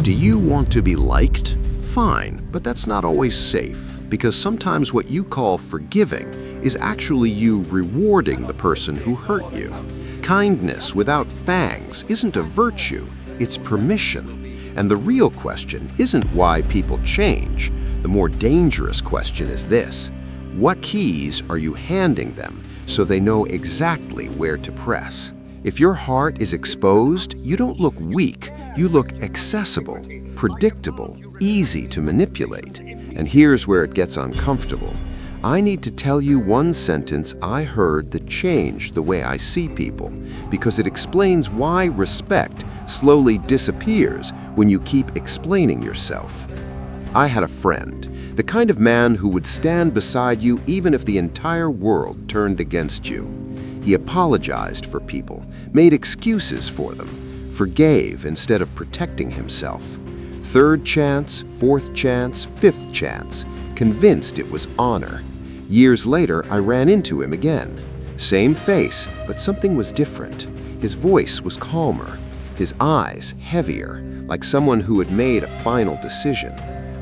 Do you want to be liked? Fine, but that's not always safe, because sometimes what you call forgiving is actually you rewarding the person who hurt you. Kindness without fangs isn't a virtue, it's permission. And the real question isn't why people change. The more dangerous question is this: what keys are you handing them so they know exactly where to press? If your heart is exposed, you don't look weak, you look accessible, predictable, easy to manipulate. And here's where it gets uncomfortable. I need to tell you one sentence I heard that changed the way I see people, because it explains why respect slowly disappears when you keep explaining yourself. I had a friend, the kind of man who would stand beside you even if the entire world turned against you. He apologized for people, made excuses for them, forgave instead of protecting himself. Third chance, fourth chance, fifth chance, convinced it was honor. Years later, I ran into him again. Same face, but something was different. His voice was calmer, his eyes heavier, like someone who had made a final decision.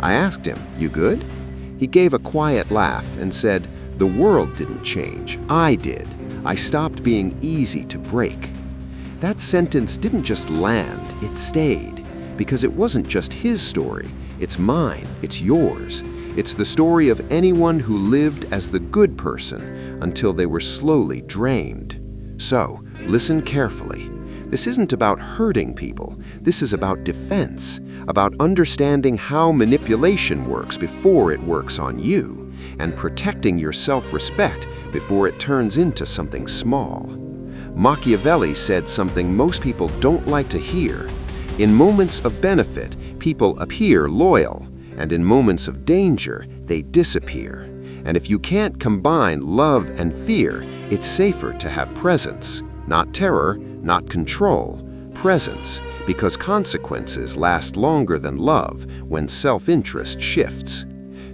I asked him, "You good?" He gave a quiet laugh and said, "The world didn't change, I did. I stopped being easy to break." That sentence didn't just land, it stayed. Because it wasn't just his story, it's mine, it's yours. It's the story of anyone who lived as the good person until they were slowly drained. So, listen carefully. This isn't about hurting people. This is about defense, about understanding how manipulation works before it works on you, and protecting your self-respect before it turns into something small. Machiavelli said something most people don't like to hear. In moments of benefit, people appear loyal, and in moments of danger, they disappear. And if you can't combine love and fear, it's safer to have presence. Not terror, not control, presence, because consequences last longer than love when self-interest shifts.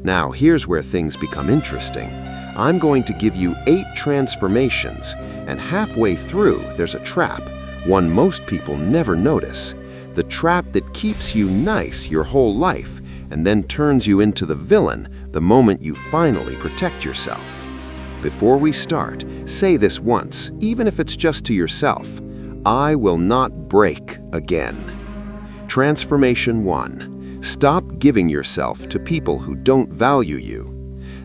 Now, here's where things become interesting. I'm going to give you 8 transformations, and halfway through, there's a trap, one most people never notice. The trap that keeps you nice your whole life and then turns you into the villain the moment you finally protect yourself. Before we start, say this once, even if it's just to yourself: I will not break again. Transformation 1. Stop giving yourself to people who don't value you.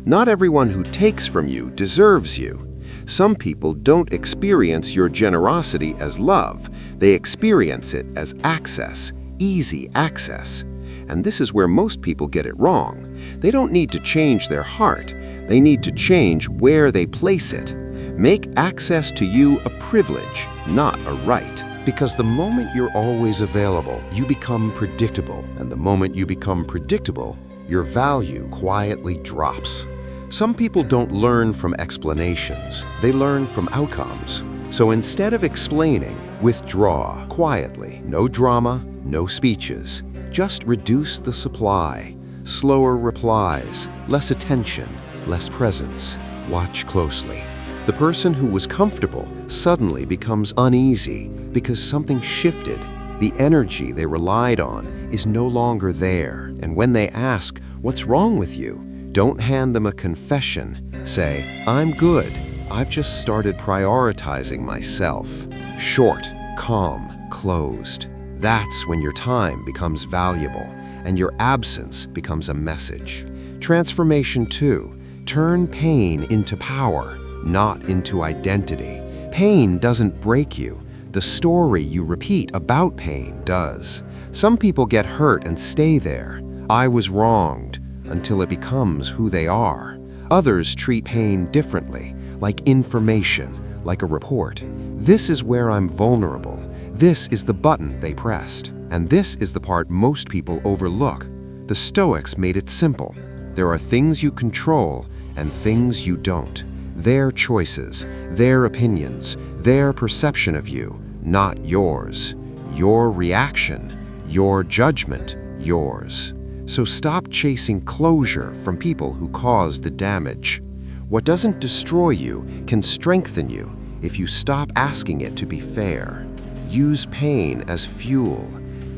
Not everyone who takes from you deserves you. Some people don't experience your generosity as love. They experience it as access, easy access. And this is where most people get it wrong. They don't need to change their heart. They need to change where they place it. Make access to you a privilege, not a right. Because the moment you're always available, you become predictable. And the moment you become predictable, your value quietly drops. Some people don't learn from explanations. They learn from outcomes. So instead of explaining, withdraw quietly. No drama, no speeches. Just reduce the supply. Slower replies, less attention, less presence. Watch closely. The person who was comfortable suddenly becomes uneasy because something shifted. The energy they relied on is no longer there. And when they ask, "What's wrong with you?" don't hand them a confession. Say, "I'm good. I've just started prioritizing myself." Short, calm, closed. That's when your time becomes valuable and your absence becomes a message. Transformation 2. Turn pain into power, not into identity. Pain doesn't break you. The story you repeat about pain does. Some people get hurt and stay there. I was wronged, until it becomes who they are. Others treat pain differently, like information, like a report. This is where I'm vulnerable. This is the button they pressed. And this is the part most people overlook. The Stoics made it simple. There are things you control and things you don't. Their choices, their opinions, their perception of you, not yours. Your reaction, your judgment, yours. So stop chasing closure from people who caused the damage. What doesn't destroy you can strengthen you if you stop asking it to be fair. Use pain as fuel,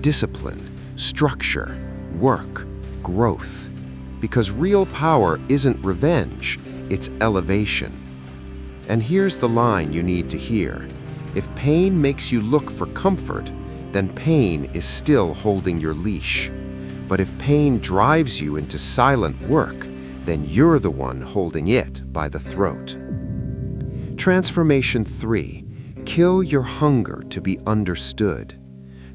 discipline, structure, work, growth. Because real power isn't revenge, it's elevation. And here's the line you need to hear. If pain makes you look for comfort, then pain is still holding your leash. But if pain drives you into silent work, then you're the one holding it by the throat. Transformation 3. Kill your hunger to be understood.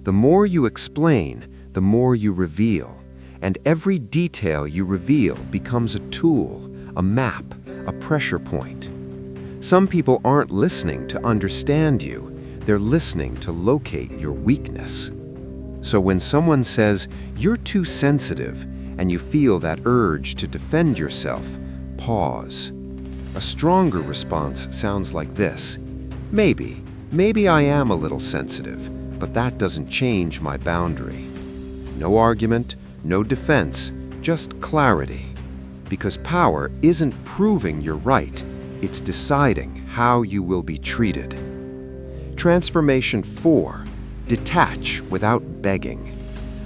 The more you explain, the more you reveal. And every detail you reveal becomes a tool, a map, a pressure point. Some people aren't listening to understand you, they're listening to locate your weakness. So when someone says, "You're too sensitive," and you feel that urge to defend yourself, pause. A stronger response sounds like this. Maybe I am a little sensitive, but that doesn't change my boundary. No argument, no defense, just clarity. Because power isn't proving you're right, it's deciding how you will be treated. Transformation 4. Detach without begging.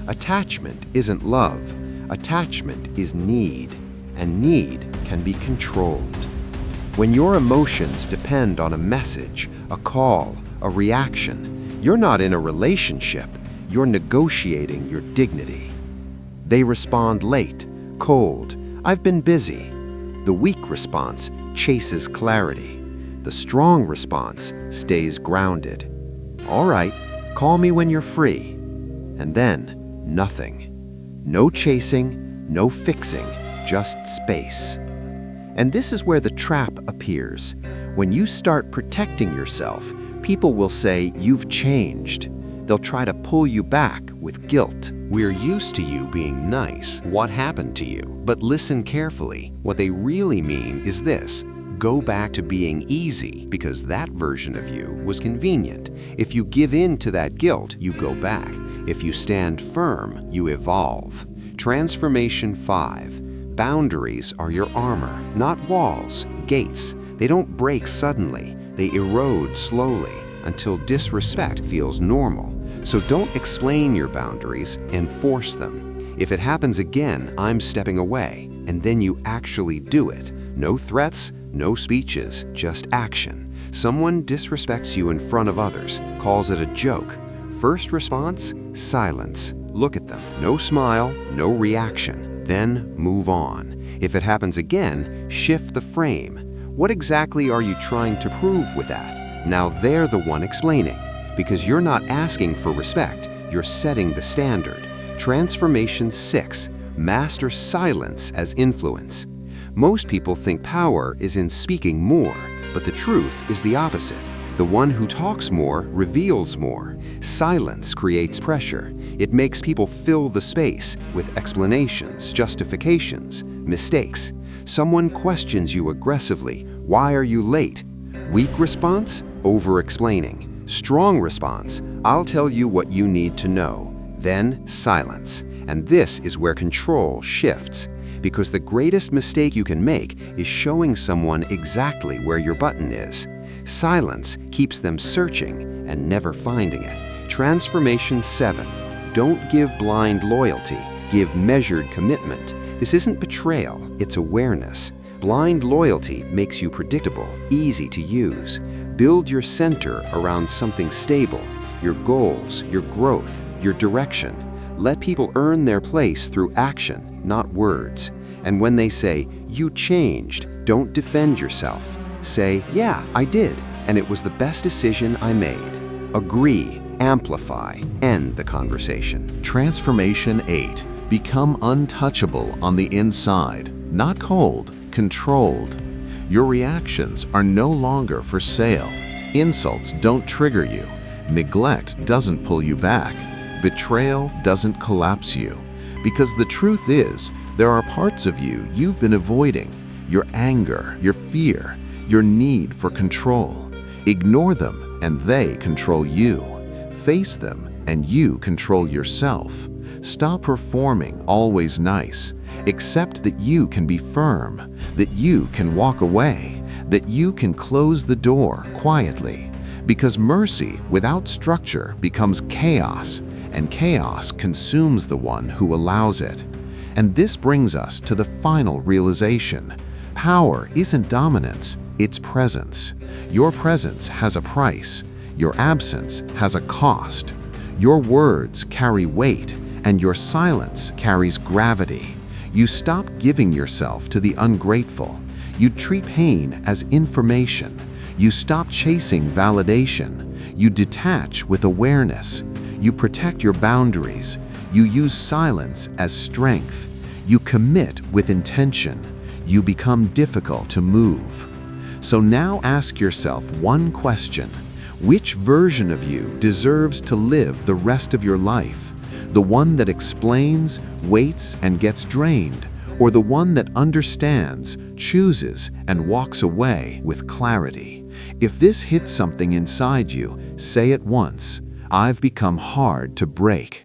Attachment isn't love. Attachment is need, and need can be controlled. When your emotions depend on a message, a call, a reaction, you're not in a relationship, you're negotiating your dignity. They respond late, cold, "I've been busy." The weak response chases clarity. The strong response stays grounded. "All right, call me when you're free." And then, nothing. No chasing, no fixing, just space. And this is where the trap appears. When you start protecting yourself, people will say you've changed. They'll try to pull you back with guilt. We're used to you being nice. What happened to you? But listen carefully. What they really mean is this. Go back to being easy, because that version of you was convenient. If you give in to that guilt, you go back. If you stand firm, you evolve. Transformation 5. Boundaries are your armor, not walls, gates. They don't break suddenly. They erode slowly until disrespect feels normal. So don't explain your boundaries, enforce them. If it happens again, I'm stepping away, and then you actually do it. No threats, no speeches, just action. Someone disrespects you in front of others, calls it a joke. First response? Silence. Look at them. No smile, no reaction. Then move on. If it happens again, shift the frame. What exactly are you trying to prove with that? Now they're the one explaining. Because you're not asking for respect, you're setting the standard. Transformation 6. Master silence as influence. Most people think power is in speaking more, but the truth is the opposite. The one who talks more reveals more. Silence creates pressure. It makes people fill the space with explanations, justifications, mistakes. Someone questions you aggressively. Why are you late? Weak response? Over-explaining. Strong response? I'll tell you what you need to know. Then silence. And this is where control shifts. Because the greatest mistake you can make is showing someone exactly where your button is. Silence keeps them searching and never finding it. Transformation 7. Don't give blind loyalty, give measured commitment. This isn't betrayal, it's awareness. Blind loyalty makes you predictable, easy to use. Build your center around something stable, your goals, your growth, your direction. Let people earn their place through action, not words. And when they say, "You changed," don't defend yourself. Say, "Yeah, I did, and it was the best decision I made." Agree, amplify, end the conversation. Transformation 8. Become untouchable on the inside, not cold, controlled. Your reactions are no longer for sale. Insults don't trigger you. Neglect doesn't pull you back. Betrayal doesn't collapse you. Because the truth is, there are parts of you you've been avoiding. Your anger, your fear, your need for control. Ignore them and they control you. Face them and you control yourself. Stop performing always nice. Accept that you can be firm, that you can walk away, that you can close the door quietly. Because mercy without structure becomes chaos, and chaos consumes the one who allows it. And this brings us to the final realization. Power isn't dominance, it's presence. Your presence has a price. Your absence has a cost. Your words carry weight, and your silence carries gravity. You stop giving yourself to the ungrateful. You treat pain as information. You stop chasing validation. You detach with awareness. You protect your boundaries. You use silence as strength. You commit with intention. You become difficult to move. So now ask yourself one question. Which version of you deserves to live the rest of your life? The one that explains, waits, and gets drained, or the one that understands, chooses, and walks away with clarity? If this hits something inside you, say it once. I've become hard to break.